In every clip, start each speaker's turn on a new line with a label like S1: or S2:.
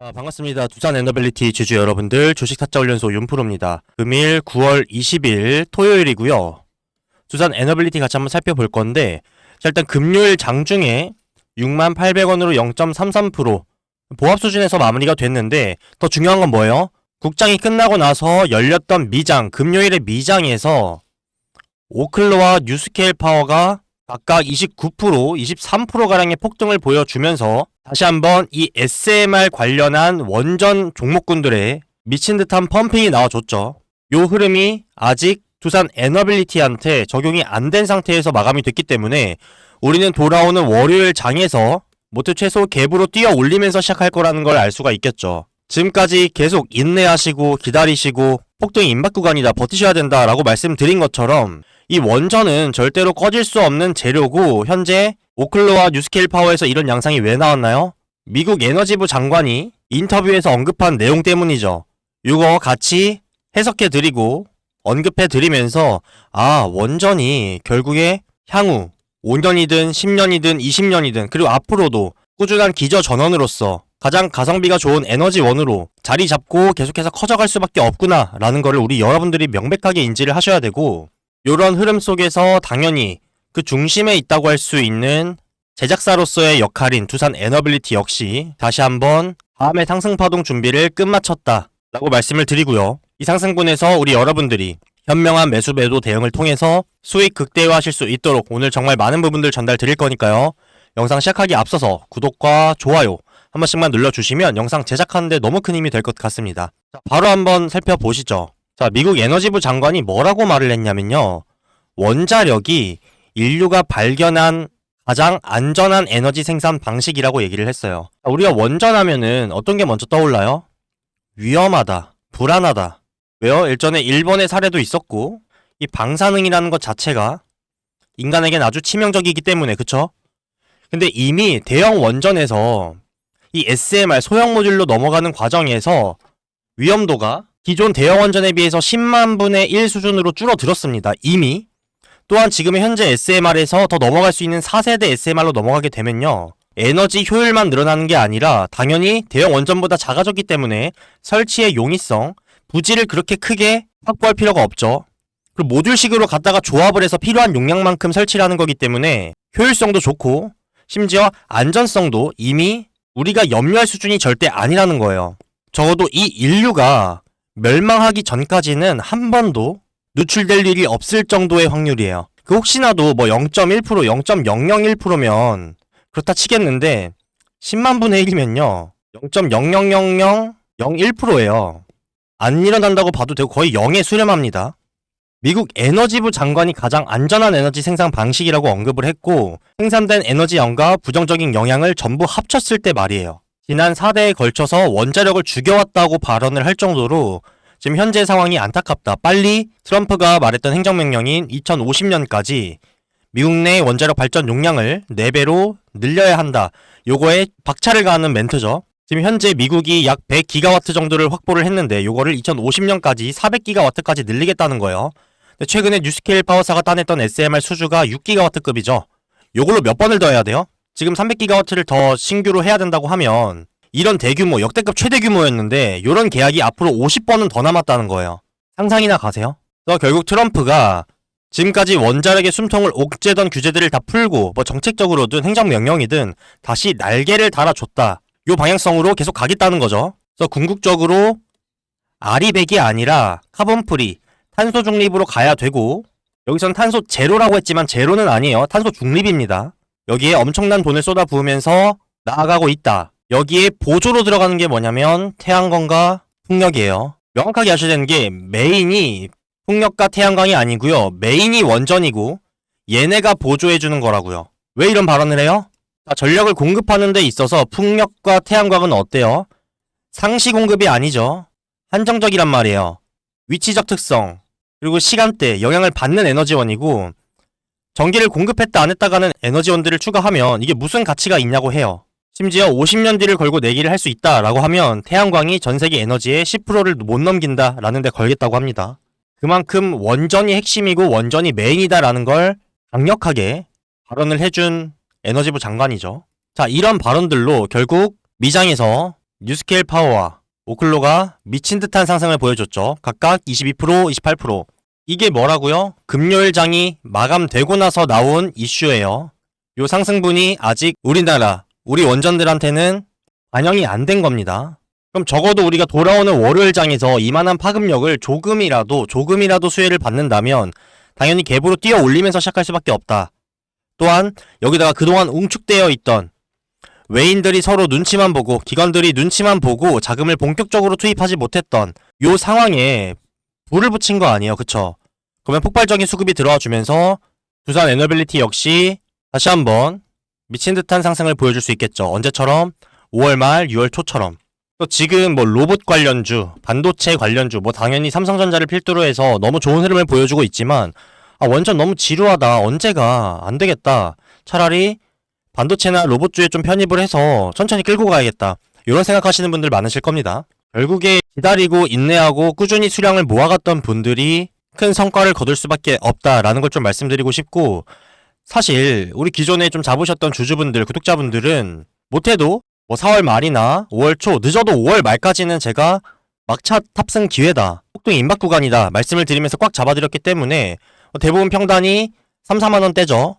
S1: 반갑습니다. 두산 에너빌리티 주주 여러분들, 주식타짜훈련소 윤프로입니다. 금일 9월 20일 토요일이고요. 두산 에너빌리티 같이 한번 살펴볼 건데, 자, 일단 금요일 장중에 68,000원으로 0.33% 보합 수준에서 마무리가 됐는데, 더 중요한 건 뭐예요? 국장이 끝나고 나서 열렸던 미장, 금요일의 미장에서 오클로와 뉴스케일 파워가 각각 29%, 23%가량의 폭등을 보여주면서 다시 한번 이 SMR 관련한 원전 종목군들의 미친듯한 펌핑이 나와줬죠. 요 흐름이 아직 두산 에너빌리티한테 적용이 안 된 상태에서 마감이 됐기 때문에 우리는 돌아오는 월요일 장에서 모두 최소 갭으로 뛰어 올리면서 시작할 거라는 걸 알 수가 있겠죠. 지금까지 계속 인내하시고 기다리시고 폭등이 임박 구간이다, 버티셔야 된다 라고 말씀드린 것처럼 이 원전은 절대로 꺼질 수 없는 재료고, 현재 오클로와 뉴스케일 파워에서 이런 양상이 왜 나왔나요? 미국 에너지부 장관이 인터뷰에서 언급한 내용 때문이죠. 이거 같이 해석해드리고 언급해드리면서 원전이 결국에 향후 5년이든 10년이든 20년이든 그리고 앞으로도 꾸준한 기저전원으로서 가장 가성비가 좋은 에너지원으로 자리 잡고 계속해서 커져갈 수밖에 없구나 라는 거를 우리 여러분들이 명백하게 인지를 하셔야 되고, 요런 흐름 속에서 당연히 그 중심에 있다고 할 수 있는 제작사로서의 역할인 두산 에너빌리티 역시 다시 한번 다음의 상승파동 준비를 끝마쳤다 라고 말씀을 드리고요. 이 상승분에서 우리 여러분들이 현명한 매수 매도 대응을 통해서 수익 극대화하실 수 있도록 오늘 정말 많은 부분들 전달 드릴 거니까요. 영상 시작하기 앞서서 구독과 좋아요 한 번씩만 눌러주시면 영상 제작하는데 너무 큰 힘이 될 것 같습니다. 자, 바로 한번 살펴보시죠. 자, 미국 에너지부 장관이 뭐라고 말을 했냐면요. 원자력이 인류가 발견한 가장 안전한 에너지 생산 방식이라고 얘기를 했어요. 자, 우리가 원전하면은 어떤 게 먼저 떠올라요? 위험하다, 불안하다. 왜요? 일전에 일본의 사례도 있었고, 이 방사능이라는 것 자체가 인간에겐 아주 치명적이기 때문에, 그쵸? 근데 이미 대형 원전에서 이 SMR 소형 모듈로 넘어가는 과정에서 위험도가 기존 대형 원전에 비해서 10만 분의 1 수준으로 줄어들었습니다. 이미. 또한 지금의 현재 SMR에서 더 넘어갈 수 있는 4세대 SMR로 넘어가게 되면요, 에너지 효율만 늘어나는 게 아니라 당연히 대형 원전보다 작아졌기 때문에 설치의 용이성, 부지를 그렇게 크게 확보할 필요가 없죠. 그리고 모듈식으로 갖다가 조합을 해서 필요한 용량만큼 설치를 하는 거기 때문에 효율성도 좋고 심지어 안전성도 이미 우리가 염려할 수준이 절대 아니라는 거예요. 적어도 이 인류가 멸망하기 전까지는 한 번도 누출될 일이 없을 정도의 확률이에요. 그 혹시나도 뭐 0.1%, 0.001%면 그렇다 치겠는데 10만 분의 1이면요 0.00001%예요. 안 일어난다고 봐도 되고 거의 0에 수렴합니다. 미국 에너지부 장관이 가장 안전한 에너지 생산 방식이라고 언급을 했고, 생산된 에너지량과 부정적인 영향을 전부 합쳤을 때 말이에요. 지난 4대에 걸쳐서 원자력을 죽여왔다고 발언을 할 정도로 지금 현재 상황이 안타깝다. 빨리 트럼프가 말했던 행정명령인 2050년까지 미국 내 원자력 발전 용량을 4배로 늘려야 한다. 요거에 박차를 가하는 멘트죠. 지금 현재 미국이 약 100기가와트 정도를 확보를 했는데 요거를 2050년까지 400기가와트까지 늘리겠다는 거예요. 최근에 뉴스케일 파워사가 따냈던 SMR 수주가 6기가와트급이죠. 요걸로 몇 번을 더 해야 돼요? 지금 300기가와트를 더 신규로 해야 된다고 하면 이런 대규모, 역대급 최대 규모였는데 요런 계약이 앞으로 50번은 더 남았다는 거예요. 상상이나 가세요? 그래서 결국 트럼프가 지금까지 원자력의 숨통을 옥죄던 규제들을 다 풀고 뭐 정책적으로든 행정명령이든 다시 날개를 달아줬다. 요 방향성으로 계속 가겠다는 거죠. 그래서 궁극적으로 아리백이 아니라 카본 프리, 탄소 중립으로 가야 되고, 여기선 탄소 제로라고 했지만 제로는 아니에요. 탄소 중립입니다. 여기에 엄청난 돈을 쏟아부으면서 나아가고 있다. 여기에 보조로 들어가는 게 뭐냐면 태양광과 풍력이에요. 명확하게 아셔야 되는 게 메인이 풍력과 태양광이 아니고요. 메인이 원전이고 얘네가 보조해주는 거라고요. 왜 이런 발언을 해요? 자, 전력을 공급하는 데 있어서 풍력과 태양광은 어때요? 상시 공급이 아니죠. 한정적이란 말이에요. 위치적 특성, 그리고 시간대, 영향을 받는 에너지원이고, 전기를 공급했다 안 했다가는 에너지원들을 추가하면 이게 무슨 가치가 있냐고 해요. 심지어 50년 뒤를 걸고 내기를 할 수 있다라고 하면 태양광이 전세계 에너지의 10%를 못 넘긴다라는 데 걸겠다고 합니다. 그만큼 원전이 핵심이고 원전이 메인이다라는 걸 강력하게 발언을 해준 에너지부 장관이죠. 자, 이런 발언들로 결국 미장에서 뉴스케일 파워와 오클로가 미친 듯한 상승을 보여줬죠. 각각 22%, 28%. 이게 뭐라고요? 금요일장이 마감되고 나서 나온 이슈예요. 요 상승분이 아직 우리나라, 우리 원전들한테는 반영이 안 된 겁니다. 그럼 적어도 우리가 돌아오는 월요일장에서 이만한 파급력을 조금이라도 수혜를 받는다면 당연히 갭으로 뛰어 올리면서 시작할 수밖에 없다. 또한 여기다가 그동안 웅축되어 있던 외인들이 서로 눈치만 보고 기관들이 눈치만 보고 자금을 본격적으로 투입하지 못했던 요 상황에 불을 붙인 거 아니에요. 그쵸? 그러면 폭발적인 수급이 들어와 주면서 두산 에너빌리티 역시 다시 한번 미친 듯한 상승을 보여줄 수 있겠죠. 언제처럼? 5월 말 6월 초처럼. 또 지금 뭐 로봇 관련주, 반도체 관련주, 뭐 당연히 삼성전자를 필두로 해서 너무 좋은 흐름을 보여주고 있지만 원전 너무 지루하다. 언제가 안 되겠다. 차라리 반도체나 로봇주에 좀 편입을 해서 천천히 끌고 가야겠다. 이런 생각하시는 분들 많으실 겁니다. 결국에 기다리고 인내하고 꾸준히 수량을 모아갔던 분들이 큰 성과를 거둘 수밖에 없다라는 걸 좀 말씀드리고 싶고, 사실 우리 기존에 좀 잡으셨던 주주분들, 구독자분들은 못해도 뭐 4월 말이나 5월 초, 늦어도 5월 말까지는 제가 막차 탑승 기회다, 폭등 임박 구간이다 말씀을 드리면서 꽉 잡아드렸기 때문에 대부분 평단이 3, 4만원대죠.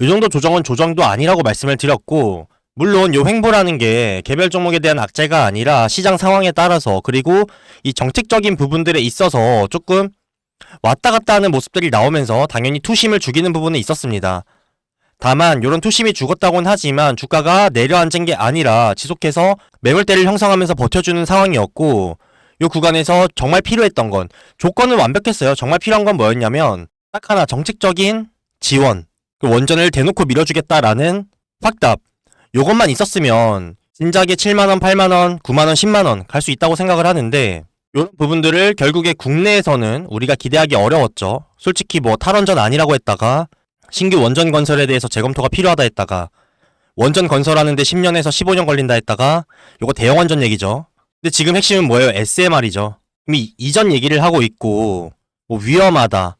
S1: 이 정도 조정은 조정도 아니라고 말씀을 드렸고, 물론 요 횡보라는 게 개별 종목에 대한 악재가 아니라 시장 상황에 따라서, 그리고 이 정책적인 부분들에 있어서 조금 왔다 갔다 하는 모습들이 나오면서 당연히 투심을 죽이는 부분은 있었습니다. 다만 요런 투심이 죽었다고는 하지만 주가가 내려앉은 게 아니라 지속해서 매물대를 형성하면서 버텨주는 상황이었고, 요 구간에서 정말 필요했던 건, 조건은 완벽했어요. 정말 필요한 건 뭐였냐면 딱 하나, 정책적인 지원, 원전을 대놓고 밀어주겠다라는 확답, 요것만 있었으면 진작에 7만원, 8만원, 9만원, 10만원 갈 수 있다고 생각을 하는데, 이런 부분들을 결국에 국내에서는 우리가 기대하기 어려웠죠. 솔직히 뭐 탈원전 아니라고 했다가 신규 원전 건설에 대해서 재검토가 필요하다 했다가 원전 건설하는데 10년에서 15년 걸린다 했다가 요거 대형 원전 얘기죠. 근데 지금 핵심은 뭐예요? SMR이죠. 이미 이전 얘기를 하고 있고, 뭐 위험하다,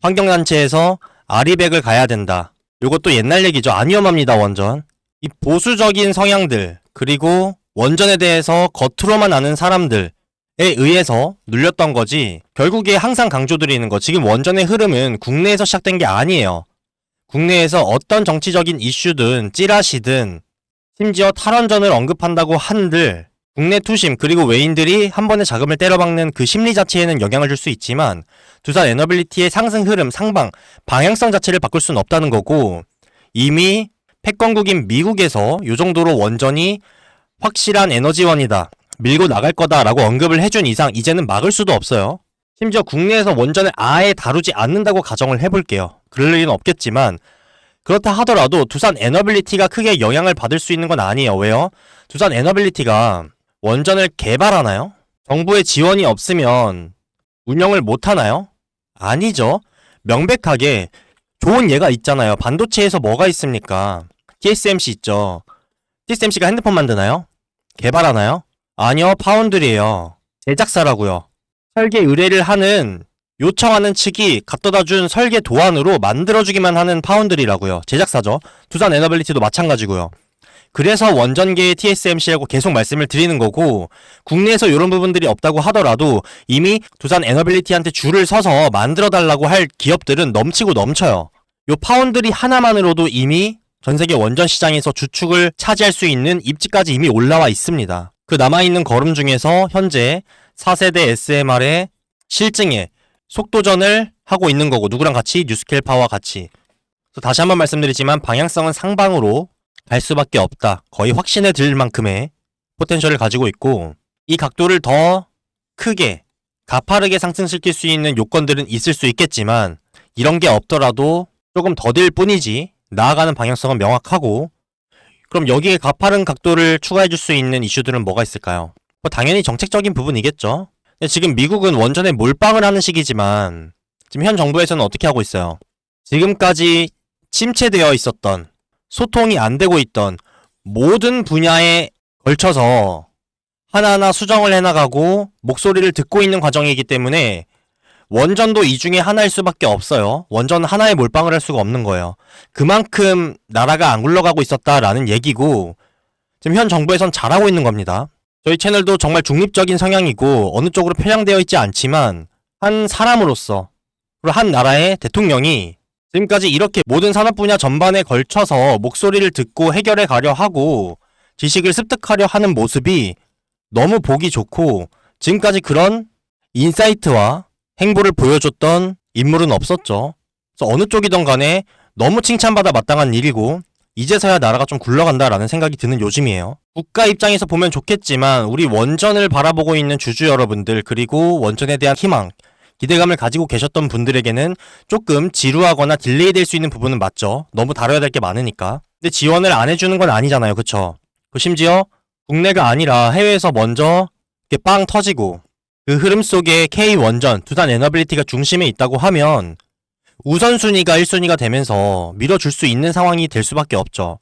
S1: 환경단체에서 아리백을 가야 된다, 요것도 옛날 얘기죠. 안 위험합니다 원전. 이 보수적인 성향들, 그리고 원전에 대해서 겉으로만 아는 사람들에 의해서 눌렸던 거지, 결국에 항상 강조드리는 거, 지금 원전의 흐름은 국내에서 시작된 게 아니에요. 국내에서 어떤 정치적인 이슈든 찌라시든 심지어 탈원전을 언급한다고 한들 국내 투심 그리고 외인들이 한 번에 자금을 때려박는 그 심리 자체에는 영향을 줄 수 있지만 두산 에너빌리티의 상승 흐름, 상방, 방향성 자체를 바꿀 수는 없다는 거고, 이미 패권국인 미국에서 이 정도로 원전이 확실한 에너지원이다, 밀고 나갈 거다라고 언급을 해준 이상 이제는 막을 수도 없어요. 심지어 국내에서 원전을 아예 다루지 않는다고 가정을 해볼게요. 그럴 일은 없겠지만 그렇다 하더라도 두산 에너빌리티가 크게 영향을 받을 수 있는 건 아니에요. 왜요? 두산 에너빌리티가 원전을 개발하나요? 정부의 지원이 없으면 운영을 못하나요? 아니죠. 명백하게 좋은 예가 있잖아요. 반도체에서 뭐가 있습니까? TSMC 있죠. TSMC가 핸드폰 만드나요? 개발하나요? 아니요, 파운드리예요. 제작사라고요. 설계 의뢰를 하는, 요청하는 측이 갖다 준 설계 도안으로 만들어주기만 하는 파운드리라고요. 제작사죠. 두산 에너빌리티도 마찬가지고요. 그래서 원전계의 TSMC라고 계속 말씀을 드리는 거고, 국내에서 이런 부분들이 없다고 하더라도 이미 두산 에너빌리티한테 줄을 서서 만들어달라고 할 기업들은 넘치고 넘쳐요. 요 파운드리 하나만으로도 이미 전세계 원전 시장에서 주축을 차지할 수 있는 입지까지 이미 올라와 있습니다. 그 남아있는 걸음 중에서 현재 4세대 SMR의 실증에 속도전을 하고 있는 거고, 누구랑 같이? 뉴스케일 파워와 같이. 다시 한번 말씀드리지만 방향성은 상방으로 갈 수밖에 없다. 거의 확신에 들 만큼의 포텐셜을 가지고 있고, 이 각도를 더 크게 가파르게 상승시킬 수 있는 요건들은 있을 수 있겠지만 이런 게 없더라도 조금 더딜 뿐이지 나아가는 방향성은 명확하고, 그럼 여기에 가파른 각도를 추가해 줄 수 있는 이슈들은 뭐가 있을까요? 뭐 당연히 정책적인 부분이겠죠. 근데 지금 미국은 원전에 몰빵을 하는 시기지만 지금 현 정부에서는 어떻게 하고 있어요? 지금까지 침체되어 있었던, 소통이 안 되고 있던 모든 분야에 걸쳐서 하나하나 수정을 해나가고 목소리를 듣고 있는 과정이기 때문에 원전도 이 중에 하나일 수밖에 없어요. 원전 하나에 몰빵을 할 수가 없는 거예요. 그만큼 나라가 안 굴러가고 있었다라는 얘기고, 지금 현 정부에선 잘하고 있는 겁니다. 저희 채널도 정말 중립적인 성향이고 어느 쪽으로 편향되어 있지 않지만 한 사람으로서 그리고 한 나라의 대통령이 지금까지 이렇게 모든 산업 분야 전반에 걸쳐서 목소리를 듣고 해결해 가려 하고 지식을 습득하려 하는 모습이 너무 보기 좋고 지금까지 그런 인사이트와 행보를 보여줬던 인물은 없었죠. 그래서 어느 쪽이든 간에 너무 칭찬받아 마땅한 일이고 이제서야 나라가 좀 굴러간다라는 생각이 드는 요즘이에요. 국가 입장에서 보면 좋겠지만 우리 원전을 바라보고 있는 주주 여러분들 그리고 원전에 대한 희망, 기대감을 가지고 계셨던 분들에게는 조금 지루하거나 딜레이 될 수 있는 부분은 맞죠. 너무 다뤄야 될 게 많으니까. 근데 지원을 안 해주는 건 아니잖아요. 그쵸? 심지어 국내가 아니라 해외에서 먼저 이렇게 빵 터지고 그 흐름 속에 K원전, 두산 에너빌리티가 중심에 있다고 하면 우선순위가 1순위가 되면서 밀어줄 수 있는 상황이 될 수밖에 없죠.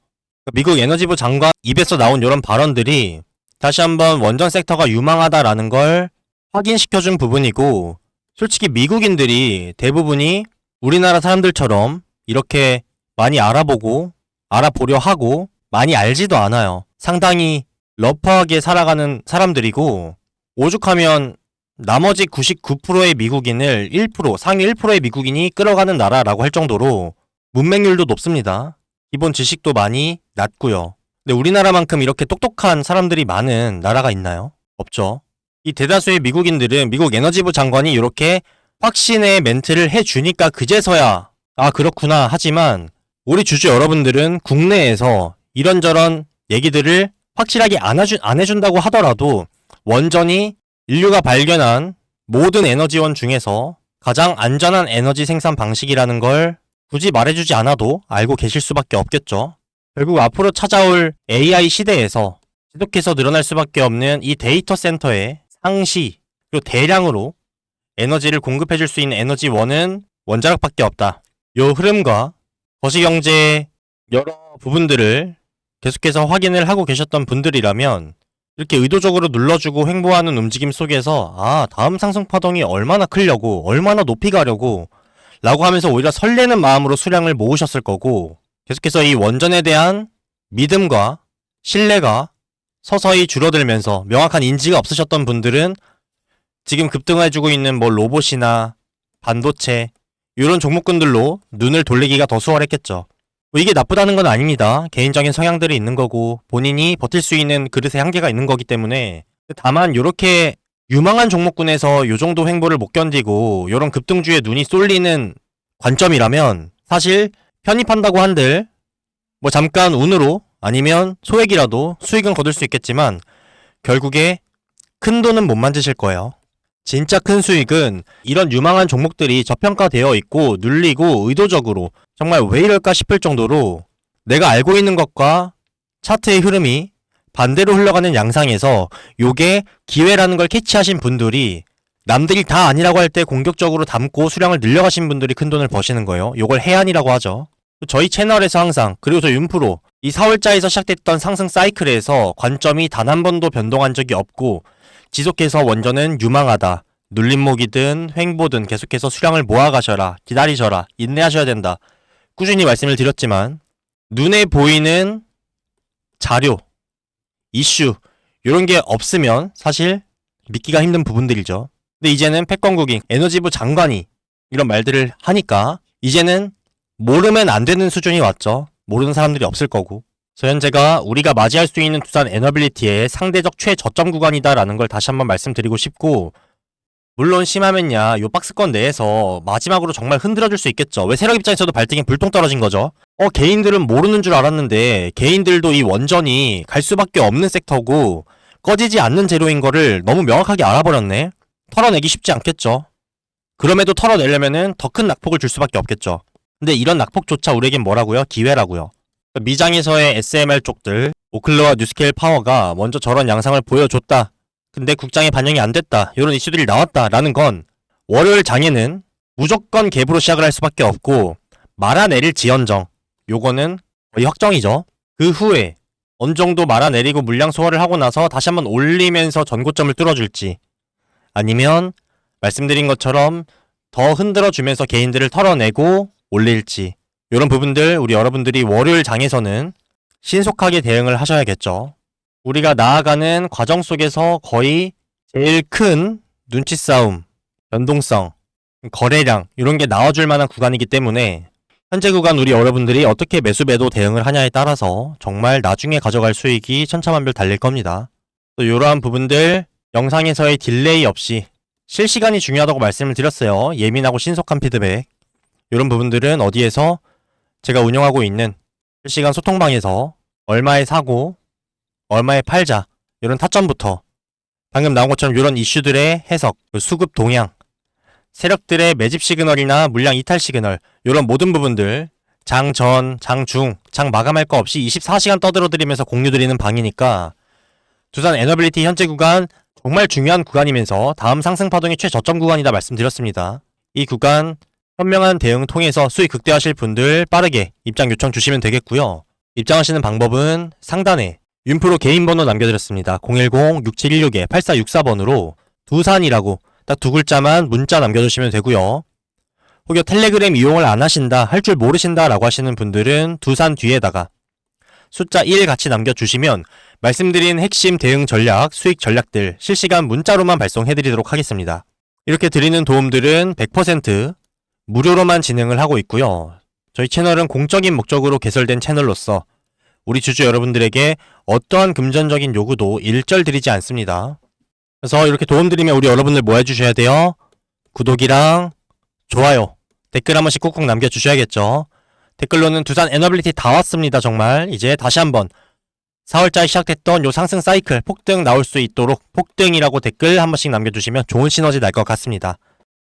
S1: 미국 에너지부 장관 입에서 나온 이런 발언들이 다시 한번 원전 섹터가 유망하다라는 걸 확인시켜준 부분이고 솔직히 미국인들이 대부분이 우리나라 사람들처럼 이렇게 많이 알아보고 알아보려 하고 많이 알지도 않아요. 상당히 러프하게 살아가는 사람들이고 오죽하면 나머지 99%의 미국인을 1%, 상위 1%의 미국인이 끌어가는 나라라고 할 정도로 문맹률도 높습니다. 기본 지식도 많이 낮고요. 근데 우리나라만큼 이렇게 똑똑한 사람들이 많은 나라가 있나요? 없죠. 이 대다수의 미국인들은 미국 에너지부 장관이 이렇게 확신의 멘트를 해주니까 그제서야 아 그렇구나 하지만 우리 주주 여러분들은 국내에서 이런저런 얘기들을 확실하게 안 해준다고 하더라도 원전이 인류가 발견한 모든 에너지원 중에서 가장 안전한 에너지 생산 방식이라는 걸 굳이 말해주지 않아도 알고 계실 수밖에 없겠죠. 결국 앞으로 찾아올 AI 시대에서 지속해서 늘어날 수밖에 없는 이 데이터 센터의 상시 그리고 대량으로 에너지를 공급해줄 수 있는 에너지원은 원자력밖에 없다. 요 흐름과 거시경제의 여러 부분들을 계속해서 확인을 하고 계셨던 분들이라면 이렇게 의도적으로 눌러주고 횡보하는 움직임 속에서 아 다음 상승 파동이 얼마나 크려고 얼마나 높이 가려고 라고 하면서 오히려 설레는 마음으로 수량을 모으셨을 거고 계속해서 이 원전에 대한 믿음과 신뢰가 서서히 줄어들면서 명확한 인지가 없으셨던 분들은 지금 급등해주고 있는 뭐 로봇이나 반도체 이런 종목군들로 눈을 돌리기가 더 수월했겠죠. 뭐 이게 나쁘다는 건 아닙니다. 개인적인 성향들이 있는 거고 본인이 버틸 수 있는 그릇의 한계가 있는 거기 때문에 다만 이렇게 유망한 종목군에서 요 정도 횡보를 못 견디고 이런 급등주에 눈이 쏠리는 관점이라면 사실 편입한다고 한들 뭐 잠깐 운으로 아니면 소액이라도 수익은 거둘 수 있겠지만 결국에 큰 돈은 못 만드실 거예요. 진짜 큰 수익은 이런 유망한 종목들이 저평가되어 있고 눌리고 의도적으로 정말 왜 이럴까 싶을 정도로 내가 알고 있는 것과 차트의 흐름이 반대로 흘러가는 양상에서 요게 기회라는 걸 캐치하신 분들이 남들이 다 아니라고 할 때 공격적으로 담고 수량을 늘려가신 분들이 큰 돈을 버시는 거예요. 요걸 해안이라고 하죠. 저희 채널에서 항상 그리고 저 윤프로 이 4월자에서 시작됐던 상승 사이클에서 관점이 단 한 번도 변동한 적이 없고 지속해서 원전은 유망하다. 눌림목이든 횡보든 계속해서 수량을 모아가셔라. 기다리셔라. 인내하셔야 된다. 꾸준히 말씀을 드렸지만 눈에 보이는 자료, 이슈 이런 게 없으면 사실 믿기가 힘든 부분들이죠. 근데 이제는 패권국인 에너지부 장관이 이런 말들을 하니까 이제는 모르면 안 되는 수준이 왔죠. 모르는 사람들이 없을 거고. 그래서 현재가 우리가 맞이할 수 있는 두산 에너빌리티의 상대적 최저점 구간이다라는 걸 다시 한번 말씀드리고 싶고 물론 심하면야 요 박스권 내에서 마지막으로 정말 흔들어줄 수 있겠죠. 왜 세력 입장에서도 발등에 불똥 떨어진 거죠. 개인들은 모르는 줄 알았는데 개인들도 이 원전이 갈 수밖에 없는 섹터고 꺼지지 않는 재료인 거를 너무 명확하게 알아버렸네. 털어내기 쉽지 않겠죠. 그럼에도 털어내려면은 더 큰 낙폭을 줄 수밖에 없겠죠. 근데 이런 낙폭조차 우리에겐 뭐라고요? 기회라고요. 미장에서의 SMR 쪽들 오클로와 뉴스케일 파워가 먼저 저런 양상을 보여줬다. 근데 국장에 반영이 안 됐다. 이런 이슈들이 나왔다라는 건 월요일 장에는 무조건 갭으로 시작을 할 수밖에 없고 말아내릴 지연정 요거는 거의 확정이죠. 그 후에 어느 정도 말아내리고 물량 소화를 하고 나서 다시 한번 올리면서 전고점을 뚫어줄지 아니면 말씀드린 것처럼 더 흔들어주면서 개인들을 털어내고 올릴지 이런 부분들 우리 여러분들이 월요일 장에서는 신속하게 대응을 하셔야겠죠. 우리가 나아가는 과정 속에서 거의 제일 큰 눈치 싸움, 변동성, 거래량 이런 게 나와줄 만한 구간이기 때문에 현재 구간 우리 여러분들이 어떻게 매수매도 대응을 하냐에 따라서 정말 나중에 가져갈 수익이 천차만별 달릴 겁니다. 또 이러한 부분들 영상에서의 딜레이 없이 실시간이 중요하다고 말씀을 드렸어요. 예민하고 신속한 피드백. 이런 부분들은 어디에서 제가 운영하고 있는 실시간 소통방에서 얼마에 사고 얼마에 팔자 이런 타점부터 방금 나온 것처럼 이런 이슈들의 해석, 수급 동향, 세력들의 매집 시그널이나 물량 이탈 시그널 이런 모든 부분들 장 전, 장 중, 장 마감할 거 없이 24시간 떠들어드리면서 공유드리는 방이니까 두산 에너빌리티 현재 구간 정말 중요한 구간이면서 다음 상승 파동의 최저점 구간이다 말씀드렸습니다. 이 구간 현명한 대응 통해서 수익 극대화하실 분들 빠르게 입장 요청 주시면 되겠고요. 입장하시는 방법은 상단에 윤프로 개인 번호 남겨드렸습니다. 010-6716-8464번으로 두산이라고 딱 두 글자만 문자 남겨주시면 되고요. 혹여 텔레그램 이용을 안 하신다, 할 줄 모르신다 라고 하시는 분들은 두산 뒤에다가 숫자 1 같이 남겨주시면 말씀드린 핵심 대응 전략, 수익 전략들 실시간 문자로만 발송해드리도록 하겠습니다. 이렇게 드리는 도움들은 100% 무료로만 진행을 하고 있고요. 저희 채널은 공적인 목적으로 개설된 채널로서 우리 주주 여러분들에게 어떠한 금전적인 요구도 일절 드리지 않습니다. 그래서 이렇게 도움드리면 우리 여러분들 뭐 해주셔야 돼요? 구독이랑 좋아요, 댓글 한 번씩 꾹꾹 남겨주셔야겠죠. 댓글로는 두산 에너빌리티 다 왔습니다. 정말 이제 다시 한번 4월자에 시작됐던 요 상승 사이클 폭등 나올 수 있도록 폭등이라고 댓글 한 번씩 남겨주시면 좋은 시너지 날 것 같습니다.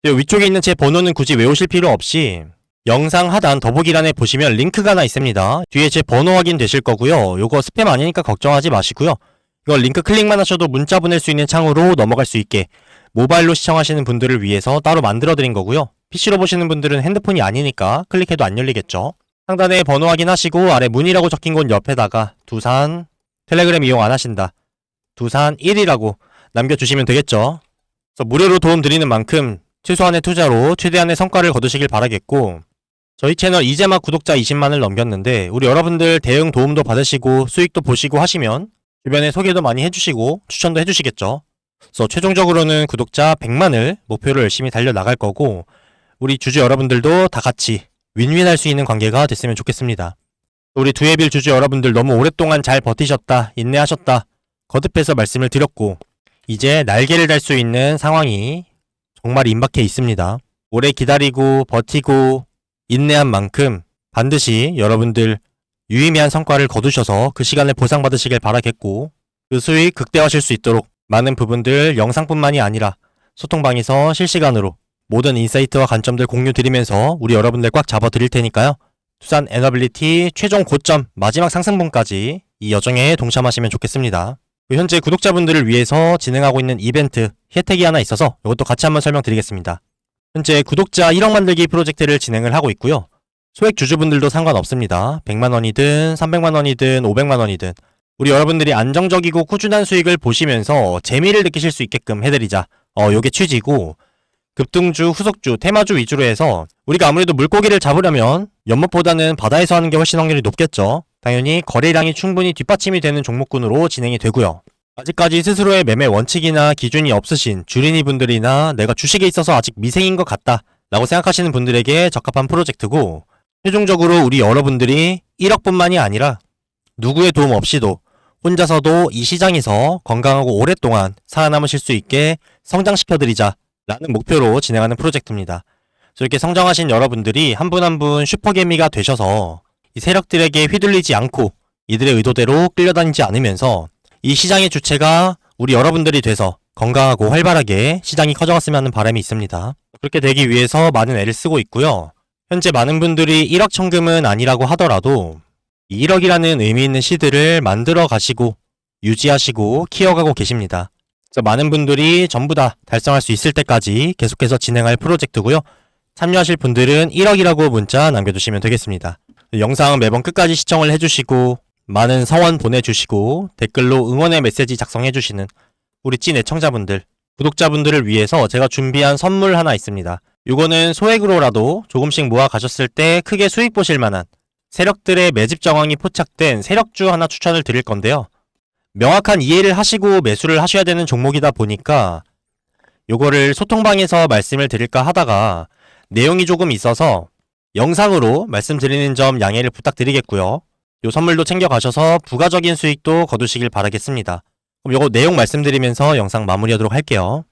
S1: 위쪽에 있는 제 번호는 굳이 외우실 필요 없이 영상 하단 더보기란에 보시면 링크가 하나 있습니다. 뒤에 제 번호 확인 되실 거고요. 요거 스팸 아니니까 걱정하지 마시고요. 이걸 링크 클릭만 하셔도 문자 보낼 수 있는 창으로 넘어갈 수 있게 모바일로 시청하시는 분들을 위해서 따로 만들어 드린 거고요. PC로 보시는 분들은 핸드폰이 아니니까 클릭해도 안 열리겠죠. 상단에 번호 확인하시고 아래 문의라고 적힌 곳 옆에다가 두산 텔레그램 이용 안 하신다, 두산 1이라고 남겨주시면 되겠죠. 그래서 무료로 도움 드리는 만큼 최소한의 투자로 최대한의 성과를 거두시길 바라겠고, 저희 채널 이제 막 구독자 20만을 넘겼는데 우리 여러분들 대응 도움도 받으시고 수익도 보시고 하시면 주변에 소개도 많이 해주시고 추천도 해주시겠죠. 그래서 최종적으로는 구독자 100만을 목표로 열심히 달려나갈 거고 우리 주주 여러분들도 다 같이 윈윈할 수 있는 관계가 됐으면 좋겠습니다. 우리 두해빌 주주 여러분들 너무 오랫동안 잘 버티셨다, 인내하셨다 거듭해서 말씀을 드렸고 이제 날개를 달 수 있는 상황이 정말 임박해 있습니다. 오래 기다리고 버티고 인내한 만큼 반드시 여러분들 유의미한 성과를 거두셔서 그 시간을 보상받으시길 바라겠고 그 수익 극대화하실 수 있도록 많은 부분들 영상뿐만이 아니라 소통방에서 실시간으로 모든 인사이트와 관점들 공유 드리면서 우리 여러분들 꽉 잡아 드릴 테니까요. 두산 에너빌리티 최종 고점 마지막 상승분까지 이 여정에 동참하시면 좋겠습니다. 현재 구독자분들을 위해서 진행하고 있는 이벤트 혜택이 하나 있어서 이것도 같이 한번 설명드리겠습니다. 현재 구독자 1억 만들기 프로젝트를 진행을 하고 있고요. 소액 주주분들도 상관없습니다. 100만원이든 300만원이든 500만원이든 우리 여러분들이 안정적이고 꾸준한 수익을 보시면서 재미를 느끼실 수 있게끔 해드리자. 요게 취지고 급등주, 후속주, 테마주 위주로 해서 우리가 아무래도 물고기를 잡으려면 연못보다는 바다에서 하는 게 훨씬 확률이 높겠죠. 당연히 거래량이 충분히 뒷받침이 되는 종목군으로 진행이 되고요. 아직까지 스스로의 매매 원칙이나 기준이 없으신 주린이 분들이나 내가 주식에 있어서 아직 미생인 것 같다 라고 생각하시는 분들에게 적합한 프로젝트고 최종적으로 우리 여러분들이 1억뿐만이 아니라 누구의 도움 없이도 혼자서도 이 시장에서 건강하고 오랫동안 살아남으실 수 있게 성장시켜드리자 라는 목표로 진행하는 프로젝트입니다. 이렇게 성장하신 여러분들이 한 분 한 분 슈퍼개미가 되셔서 이 세력들에게 휘둘리지 않고 이들의 의도대로 끌려다니지 않으면서 이 시장의 주체가 우리 여러분들이 돼서 건강하고 활발하게 시장이 커져갔으면 하는 바람이 있습니다. 그렇게 되기 위해서 많은 애를 쓰고 있고요. 현재 많은 분들이 1억 천금은 아니라고 하더라도 1억이라는 의미 있는 시드를 만들어 가시고 유지하시고 키워가고 계십니다. 그래서 많은 분들이 전부 다 달성할 수 있을 때까지 계속해서 진행할 프로젝트고요. 참여하실 분들은 1억이라고 문자 남겨주시면 되겠습니다. 영상 매번 끝까지 시청을 해주시고 많은 성원 보내주시고 댓글로 응원의 메시지 작성해주시는 우리 찐 애청자분들, 구독자분들을 위해서 제가 준비한 선물 하나 있습니다. 이거는 소액으로라도 조금씩 모아 가셨을 때 크게 수익 보실 만한 세력들의 매집 정황이 포착된 세력주 하나 추천을 드릴 건데요. 명확한 이해를 하시고 매수를 하셔야 되는 종목이다 보니까 요거를 소통방에서 말씀을 드릴까 하다가 내용이 조금 있어서 영상으로 말씀드리는 점 양해를 부탁드리겠고요. 요 선물도 챙겨가셔서 부가적인 수익도 거두시길 바라겠습니다. 그럼 요거 내용 말씀드리면서 영상 마무리하도록 할게요.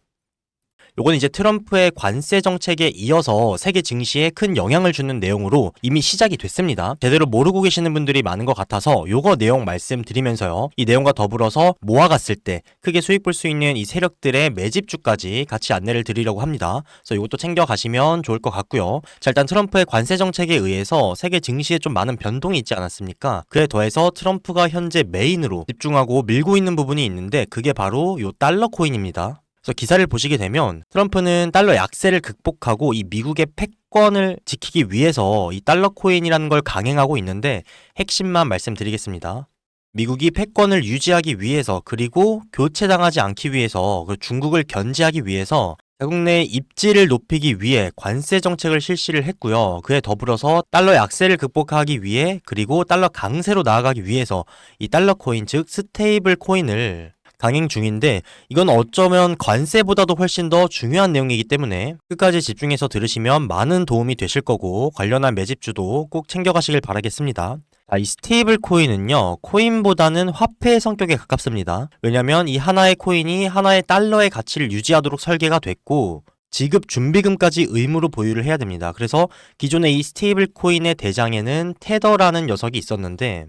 S1: 요건 이제 트럼프의 관세 정책에 이어서 세계 증시에 큰 영향을 주는 내용으로 이미 시작이 됐습니다. 제대로 모르고 계시는 분들이 많은 것 같아서 요거 내용 말씀드리면서요. 이 내용과 더불어서 모아갔을 때 크게 수익 볼 수 있는 이 세력들의 매집주까지 같이 안내를 드리려고 합니다. 그래서 이것도 챙겨가시면 좋을 것 같고요. 자, 일단 트럼프의 관세 정책에 의해서 세계 증시에 좀 많은 변동이 있지 않았습니까? 그에 더해서 트럼프가 현재 메인으로 집중하고 밀고 있는 부분이 있는데 그게 바로 요 달러 코인입니다. 그래서 기사를 보시게 되면 트럼프는 달러 약세를 극복하고 이 미국의 패권을 지키기 위해서 이 달러 코인이라는 걸 강행하고 있는데 핵심만 말씀드리겠습니다. 미국이 패권을 유지하기 위해서 그리고 교체당하지 않기 위해서 중국을 견제하기 위해서 자국 내 입지를 높이기 위해 관세 정책을 실시를 했고요. 그에 더불어서 달러 약세를 극복하기 위해 그리고 달러 강세로 나아가기 위해서 이 달러 코인 즉 스테이블 코인을 강행 중인데 이건 어쩌면 관세보다도 훨씬 더 중요한 내용이기 때문에 끝까지 집중해서 들으시면 많은 도움이 되실 거고 관련한 매집주도 꼭 챙겨가시길 바라겠습니다. 이 스테이블 코인은요, 코인보다는 화폐의 성격에 가깝습니다. 왜냐면 이 하나의 코인이 하나의 달러의 가치를 유지하도록 설계가 됐고 지급 준비금까지 의무로 보유를 해야 됩니다. 그래서 기존의 이 스테이블 코인의 대장에는 테더라는 녀석이 있었는데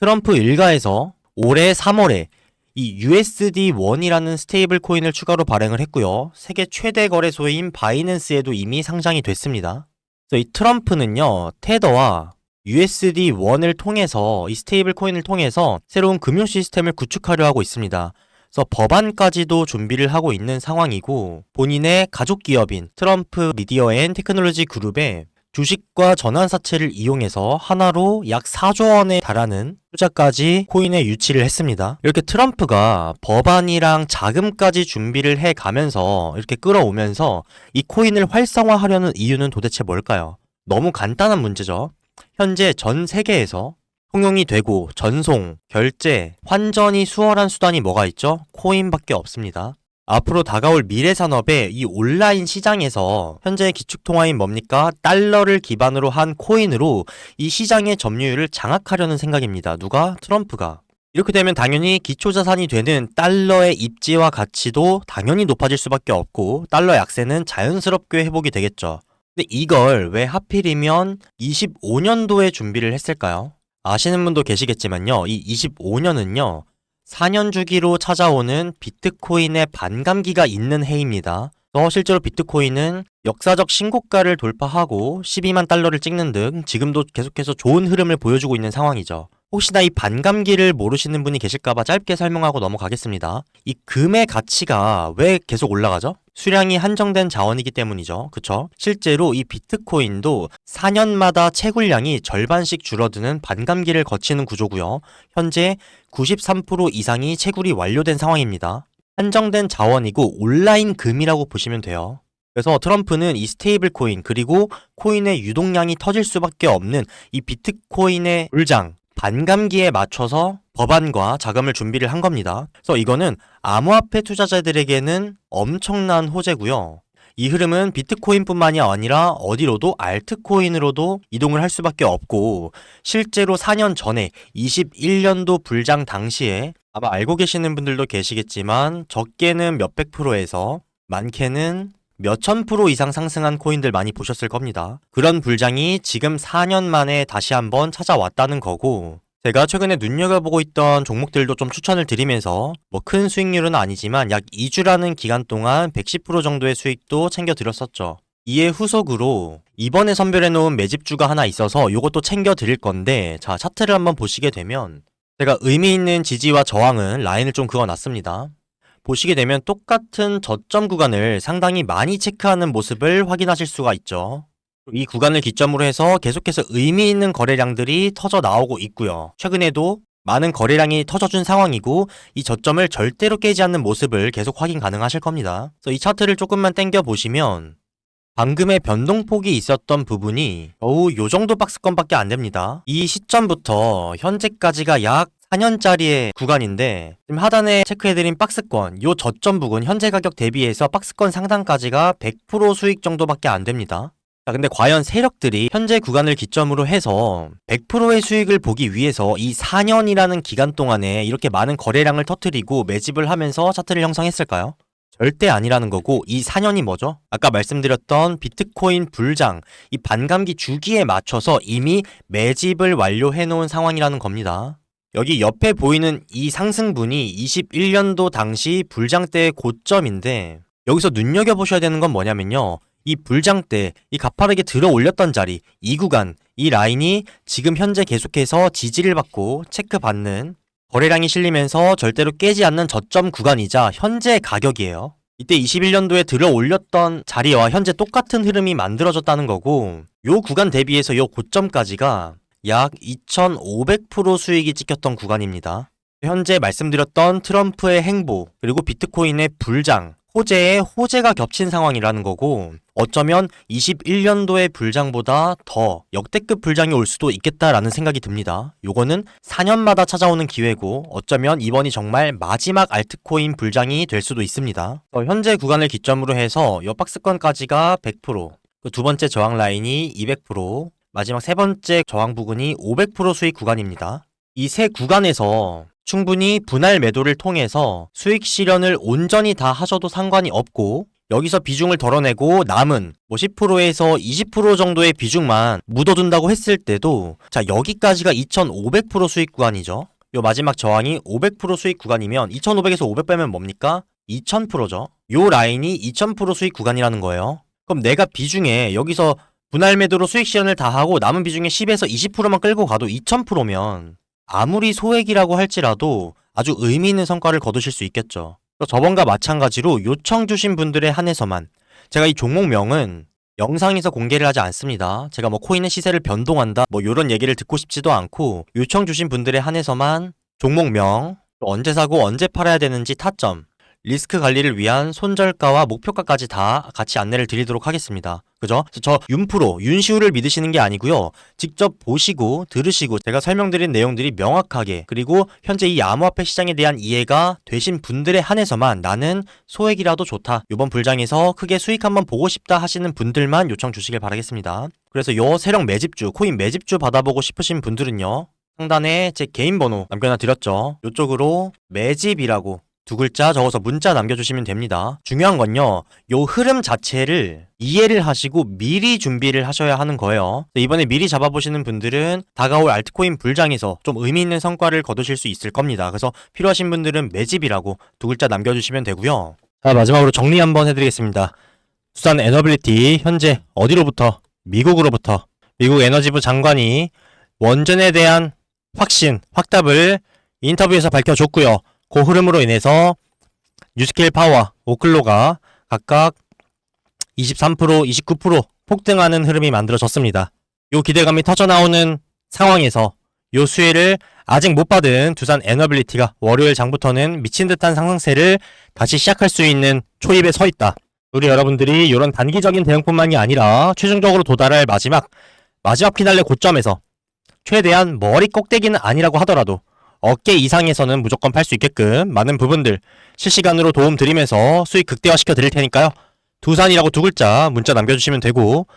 S1: 트럼프 일가에서 올해 3월에 이 USD1이라는 스테이블 코인을 추가로 발행을 했고요. 세계 최대 거래소인 바이낸스에도 이미 상장이 됐습니다. 그래서 이 트럼프는요, 테더와 USD1을 통해서 이 스테이블 코인을 통해서 새로운 금융 시스템을 구축하려 하고 있습니다. 그래서 법안까지도 준비를 하고 있는 상황이고 본인의 가족 기업인 트럼프 미디어 앤 테크놀로지 그룹에 주식과 전환사채를 이용해서 하나로 약 4조 원에 달하는 투자까지 코인에 유치를 했습니다. 이렇게 트럼프가 법안이랑 자금까지 준비를 해가면서 이렇게 끌어오면서 이 코인을 활성화하려는 이유는 도대체 뭘까요? 너무 간단한 문제죠. 현재 전 세계에서 통용이 되고 전송, 결제, 환전이 수월한 수단이 뭐가 있죠? 코인밖에 없습니다. 앞으로 다가올 미래 산업의 이 온라인 시장에서 현재의 기축통화인 뭡니까? 달러를 기반으로 한 코인으로 이 시장의 점유율을 장악하려는 생각입니다. 누가? 트럼프가. 이렇게 되면 당연히 기초자산이 되는 달러의 입지와 가치도 당연히 높아질 수밖에 없고 달러 약세는 자연스럽게 회복이 되겠죠. 근데 이걸 왜 하필이면 25년도에 준비를 했을까요? 아시는 분도 계시겠지만요. 이 25년은요. 4년 주기로 찾아오는 비트코인의 반감기가 있는 해입니다. 실제로 비트코인은 역사적 신고가를 돌파하고 12만 달러를 찍는 등 지금도 계속해서 좋은 흐름을 보여주고 있는 상황이죠. 혹시나 이 반감기를 모르시는 분이 계실까봐 짧게 설명하고 넘어가겠습니다. 이 금의 가치가 왜 계속 올라가죠? 수량이 한정된 자원이기 때문이죠. 그쵸? 실제로 이 비트코인도 4년마다 채굴량이 절반씩 줄어드는 반감기를 거치는 구조고요. 현재 93% 이상이 채굴이 완료된 상황입니다. 한정된 자원이고 온라인 금이라고 보시면 돼요. 그래서 트럼프는 이 스테이블 코인 그리고 코인의 유동량이 터질 수밖에 없는 이 비트코인의 불장 반감기에 맞춰서 법안과 자금을 준비를 한 겁니다. 그래서 이거는 암호화폐 투자자들에게는 엄청난 호재고요. 이 흐름은 비트코인뿐만이 아니라 어디로도 알트코인으로도 이동을 할 수밖에 없고 실제로 4년 전에 21년도 불장 당시에 아마 알고 계시는 분들도 계시겠지만 적게는 몇백 프로에서 많게는 몇천 프로 이상 상승한 코인들 많이 보셨을 겁니다. 그런 불장이 지금 4년 만에 다시 한번 찾아왔다는 거고 제가 최근에 눈여겨보고 있던 종목들도 좀 추천을 드리면서 뭐 큰 수익률은 아니지만 약 2주라는 기간 동안 110% 정도의 수익도 챙겨드렸었죠. 이에 후속으로 이번에 선별해놓은 매집주가 하나 있어서 이것도 챙겨드릴 건데 자 차트를 한번 보시게 되면 제가 의미 있는 지지와 저항은 라인을 좀 그어놨습니다. 보시게 되면 똑같은 저점 구간을 상당히 많이 체크하는 모습을 확인하실 수가 있죠. 이 구간을 기점으로 해서 계속해서 의미 있는 거래량들이 터져 나오고 있고요. 최근에도 많은 거래량이 터져준 상황이고 이 저점을 절대로 깨지 않는 모습을 계속 확인 가능하실 겁니다. 그래서 이 차트를 조금만 당겨 보시면 방금의 변동폭이 있었던 부분이 겨우 요 정도 박스권밖에 안 됩니다. 이 시점부터 현재까지가 약 4년짜리의 구간인데 지금 하단에 체크해드린 박스권 요 저점 부근 현재 가격 대비해서 박스권 상단까지가 100% 수익 정도밖에 안 됩니다. 자, 근데 과연 세력들이 현재 구간을 기점으로 해서 100%의 수익을 보기 위해서 이 4년이라는 기간 동안에 이렇게 많은 거래량을 터뜨리고 매집을 하면서 차트를 형성했을까요? 절대 아니라는 거고, 이 4년이 뭐죠? 아까 말씀드렸던 비트코인 불장, 이 반감기 주기에 맞춰서 이미 매집을 완료해 놓은 상황이라는 겁니다. 여기 옆에 보이는 이 상승분이 21년도 당시 불장 때의 고점인데, 여기서 눈여겨보셔야 되는 건 뭐냐면요, 이 불장 때 이 가파르게 들어 올렸던 자리, 이 구간, 이 라인이 지금 현재 계속해서 지지를 받고 체크받는, 거래량이 실리면서 절대로 깨지 않는 저점 구간이자 현재 가격이에요. 이때 21년도에 들어 올렸던 자리와 현재 똑같은 흐름이 만들어졌다는 거고, 요 구간 대비해서 요 고점까지가 약 2500% 수익이 찍혔던 구간입니다. 현재 말씀드렸던 트럼프의 행보, 그리고 비트코인의 불장, 호재에 호재가 겹친 상황이라는 거고, 어쩌면 21년도의 불장보다 더 역대급 불장이 올 수도 있겠다라는 생각이 듭니다. 요거는 4년마다 찾아오는 기회고, 어쩌면 이번이 정말 마지막 알트코인 불장이 될 수도 있습니다. 현재 구간을 기점으로 해서 요 박스권까지가 100%, 그 두 번째 저항 라인이 200%, 마지막 세 번째 저항 부근이 500% 수익 구간입니다. 이 세 구간에서 충분히 분할 매도를 통해서 수익 실현을 온전히 다 하셔도 상관이 없고, 여기서 비중을 덜어내고 남은 10%에서 20% 정도의 비중만 묻어둔다고 했을 때도, 자, 여기까지가 2500% 수익 구간이죠. 요 마지막 저항이 500% 수익 구간이면 2500에서 500 빼면 뭡니까? 2000%죠. 요 라인이 2000% 수익 구간이라는 거예요. 그럼 내가 비중에 여기서 분할 매도로 수익 실현을 다 하고 남은 비중의 10에서 20%만 끌고 가도 2000%면 아무리 소액이라고 할지라도 아주 의미 있는 성과를 거두실 수 있겠죠. 저번과 마찬가지로 요청 주신 분들에 한해서만, 제가 이 종목명은 영상에서 공개를 하지 않습니다. 제가 뭐 코인의 시세를 변동한다 뭐 요런 얘기를 듣고 싶지도 않고, 요청 주신 분들에 한해서만 종목명, 언제 사고 언제 팔아야 되는지 타점, 리스크 관리를 위한 손절가와 목표가까지 다 같이 안내를 드리도록 하겠습니다. 그죠? 저 윤프로, 윤시우를 믿으시는 게 아니고요. 직접 보시고 들으시고 제가 설명드린 내용들이 명확하게, 그리고 현재 이 암호화폐 시장에 대한 이해가 되신 분들에 한해서만 나는 소액이라도 좋다, 이번 불장에서 크게 수익 한번 보고 싶다 하시는 분들만 요청 주시길 바라겠습니다. 그래서 요 세력 매집주, 코인 매집주 받아보고 싶으신 분들은요, 상단에 제 개인 번호 남겨놔드렸죠. 요쪽으로 매집이라고 두 글자 적어서 문자 남겨주시면 됩니다. 중요한 건요, 요 흐름 자체를 이해를 하시고 미리 준비를 하셔야 하는 거예요. 이번에 미리 잡아보시는 분들은 다가올 알트코인 불장에서 좀 의미 있는 성과를 거두실 수 있을 겁니다. 그래서 필요하신 분들은 매집이라고 두 글자 남겨주시면 되고요. 자, 마지막으로 정리 한번 해드리겠습니다. 두산 에너빌리티 현재 어디로부터? 미국으로부터 미국 에너지부 장관이 원전에 대한 확신, 확답을 인터뷰에서 밝혀줬고요. 그 흐름으로 인해서 뉴스케일 파워와 오클로가 각각 23%, 29% 폭등하는 흐름이 만들어졌습니다. 요 기대감이 터져나오는 상황에서 요 수혜를 아직 못 받은 두산 에너빌리티가 월요일 장부터는 미친 듯한 상승세를 다시 시작할 수 있는 초입에 서 있다. 우리 여러분들이 이런 단기적인 대응뿐만이 아니라 최종적으로 도달할 마지막 피날레 고점에서 최대한 머리 꼭대기는 아니라고 하더라도 어깨 이상에서는 무조건 팔 수 있게끔 많은 부분들 실시간으로 도움 드리면서 수익 극대화시켜 드릴 테니까요. 두산이라고 두 글자 문자 남겨주시면 되고,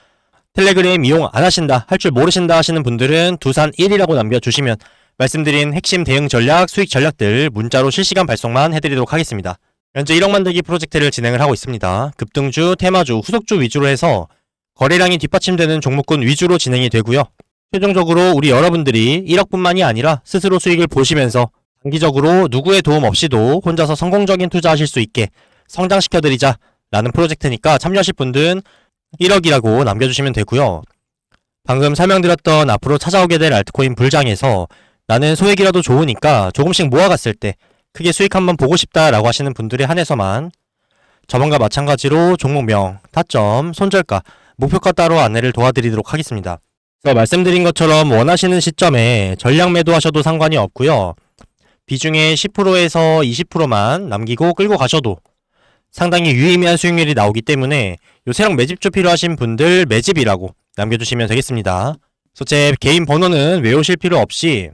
S1: 텔레그램 이용 안 하신다, 할 줄 모르신다 하시는 분들은 두산 1이라고 남겨주시면 말씀드린 핵심 대응 전략, 수익 전략들 문자로 실시간 발송만 해드리도록 하겠습니다. 현재 1억 만들기 프로젝트를 진행을 하고 있습니다. 급등주, 테마주, 후속주 위주로 해서 거래량이 뒷받침되는 종목군 위주로 진행이 되고요. 최종적으로 우리 여러분들이 1억뿐만이 아니라 스스로 수익을 보시면서 단기적으로 누구의 도움 없이도 혼자서 성공적인 투자하실 수 있게 성장시켜드리자 라는 프로젝트니까 참여하실 분들은 1억이라고 남겨주시면 되고요. 방금 설명드렸던 앞으로 찾아오게 될 알트코인 불장에서 나는 소액이라도 좋으니까 조금씩 모아갔을 때 크게 수익 한번 보고 싶다라고 하시는 분들에 한해서만 저번과 마찬가지로 종목명, 타점, 손절가, 목표가 따로 안내를 도와드리도록 하겠습니다. 그래서 말씀드린 것처럼 원하시는 시점에 전량 매도하셔도 상관이 없고요. 비중의 10%에서 20%만 남기고 끌고 가셔도 상당히 유의미한 수익률이 나오기 때문에 요 세력 매집주 필요하신 분들 매집이라고 남겨주시면 되겠습니다. 그래서 제 개인 번호는 외우실 필요 없이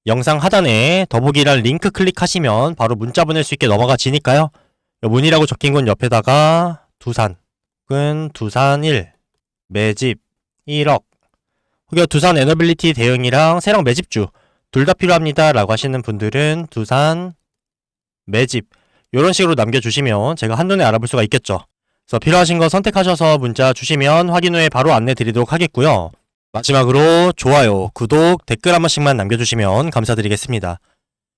S1: 영상 하단에 더보기란 링크 클릭하시면 바로 문자 보낼 수 있게 넘어가지니까요. 문의라고 적힌 건 옆에다가 두산 혹은 두산 1 매집 1억 혹은 두산 에너빌리티 대응이랑 세랑 매집주 둘 다 필요합니다 라고 하시는 분들은 두산 매집 이런 식으로 남겨주시면 제가 한눈에 알아볼 수가 있겠죠. 그래서 필요하신 거 선택하셔서 문자 주시면 확인 후에 바로 안내 드리도록 하겠고요. 마지막으로 좋아요, 구독, 댓글 한 번씩만 남겨주시면 감사드리겠습니다.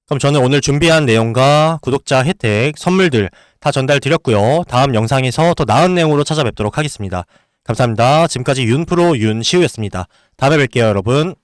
S1: 그럼 저는 오늘 준비한 내용과 구독자 혜택, 선물들 다 전달드렸고요. 다음 영상에서 더 나은 내용으로 찾아뵙도록 하겠습니다. 감사합니다. 지금까지 윤프로 윤시우였습니다. 다음에 뵐게요, 여러분.